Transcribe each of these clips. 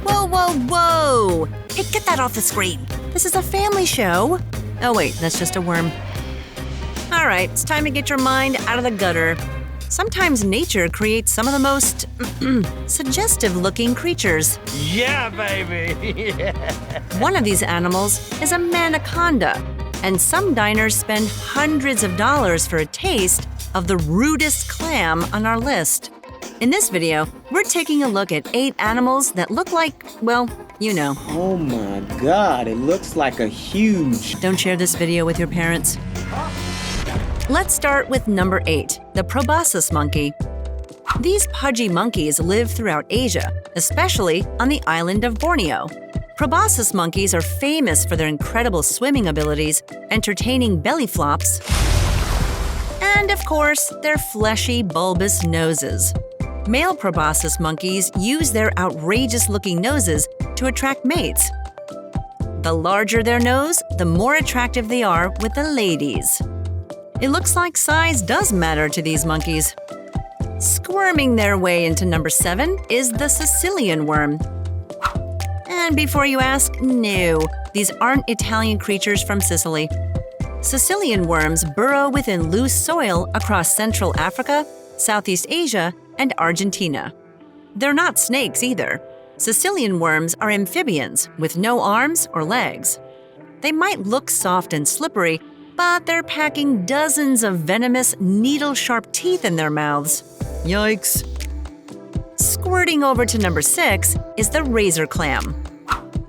Whoa, whoa, whoa! Hey, get that off the screen. This is a family show. Oh wait, that's just a worm. All right, it's time to get your mind out of the gutter. Sometimes nature creates some of the most suggestive-looking creatures. Yeah, baby! One of these animals is a manaconda, and some diners spend hundreds of dollars for a taste of the rudest clam on our list. In this video, we're taking a look at 8 animals that look like, well, you know. Oh my God, it looks like a huge… Don't share this video with your parents. Let's start with number 8, the Proboscis monkey. These pudgy monkeys live throughout Asia, especially on the island of Borneo. Proboscis monkeys are famous for their incredible swimming abilities, entertaining belly flops, and of course, their fleshy, bulbous noses. Male proboscis monkeys use their outrageous-looking noses to attract mates. The larger their nose, the more attractive they are with the ladies. It looks like size does matter to these monkeys. Squirming their way into number 7 is the Caeilian worm. And before you ask, no, these aren't Italian creatures from Sicily. Caeilian worms burrow within loose soil across Central Africa, Southeast Asia, and Argentina. They're not snakes either. Caeilian worms are amphibians with no arms or legs. They might look soft and slippery, but they're packing dozens of venomous, needle-sharp teeth in their mouths. Yikes! Squirting over to number 6 is the razor clam.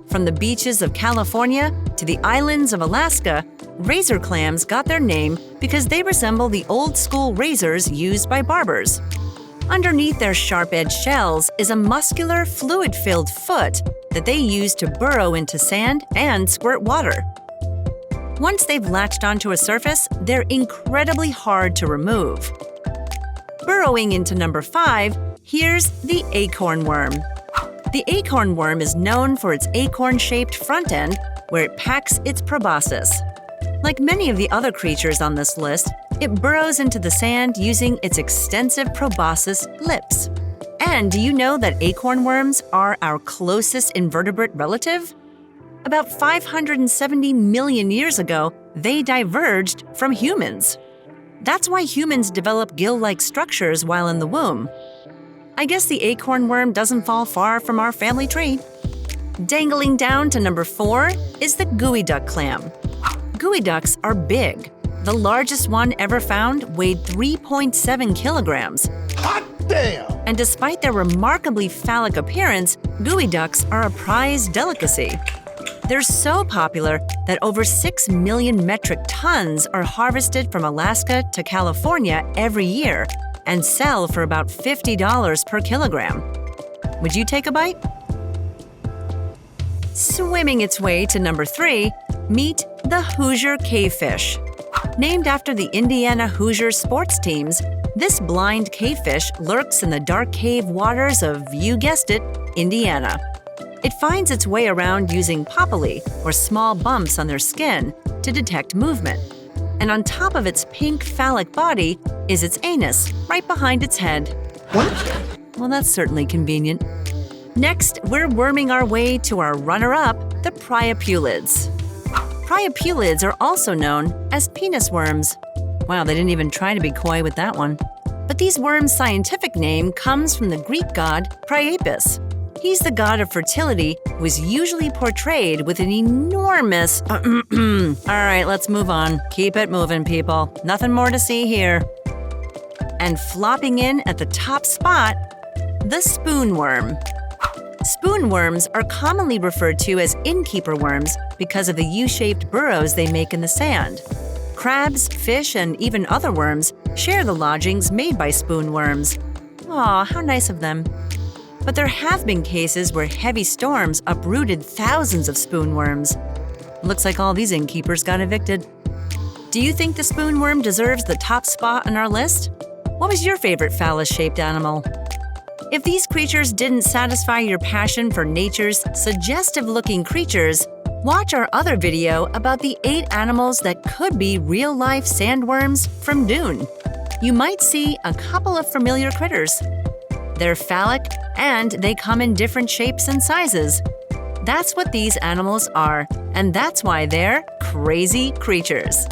From the beaches of California to the islands of Alaska, razor clams got their name because they resemble the old-school razors used by barbers. Underneath their sharp-edged shells is a muscular, fluid-filled foot that they use to burrow into sand and squirt water. Once they've latched onto a surface, they're incredibly hard to remove. Burrowing into number 5, here's the acorn worm. The acorn worm is known for its acorn-shaped front end, where it packs its proboscis. Like many of the other creatures on this list, it burrows into the sand using its extensive proboscis lips. And do you know that acorn worms are our closest invertebrate relative? About 570 million years ago, they diverged from humans. That's why humans develop gill-like structures while in the womb. I guess the acorn worm doesn't fall far from our family tree. Dangling down to number 4 is the Geoduck Clam. Geoducks are big. The largest one ever found weighed 3.7 kilograms. Hot damn! And despite their remarkably phallic appearance, geoducks are a prized delicacy. They're so popular that over 6 million metric tons are harvested from Alaska to California every year and sell for about $50 per kilogram. Would you take a bite? Swimming its way to number 3, meet the Hoosier Cavefish. Named after the Indiana Hoosier sports teams, this blind cavefish lurks in the dark cave waters of, you guessed it, Indiana. It finds its way around using papilli, or small bumps on their skin, to detect movement. And on top of its pink phallic body is its anus, right behind its head. What? Well, that's certainly convenient. Next, we're worming our way to our runner-up, the Priapulids. Priapulids are also known as penis worms. Wow, they didn't even try to be coy with that one. But these worms' scientific name comes from the Greek god Priapus. He's the god of fertility who is usually portrayed with an enormous… All right, let's move on. Keep it moving, people. Nothing more to see here. And flopping in at the top spot, the spoon worm. Spoon worms are commonly referred to as innkeeper worms because of the U-shaped burrows they make in the sand. Crabs, fish, and even other worms share the lodgings made by spoon worms. Aw, how nice of them. But there have been cases where heavy storms uprooted thousands of spoon worms. Looks like all these innkeepers got evicted. Do you think the spoon worm deserves the top spot on our list? What was your favorite phallus-shaped animal? If these creatures didn't satisfy your passion for nature's suggestive-looking creatures, watch our other video about the 8 animals that could be real-life sandworms from Dune. You might see a couple of familiar critters. They're phallic, and they come in different shapes and sizes. That's what these animals are, and that's why they're crazy creatures.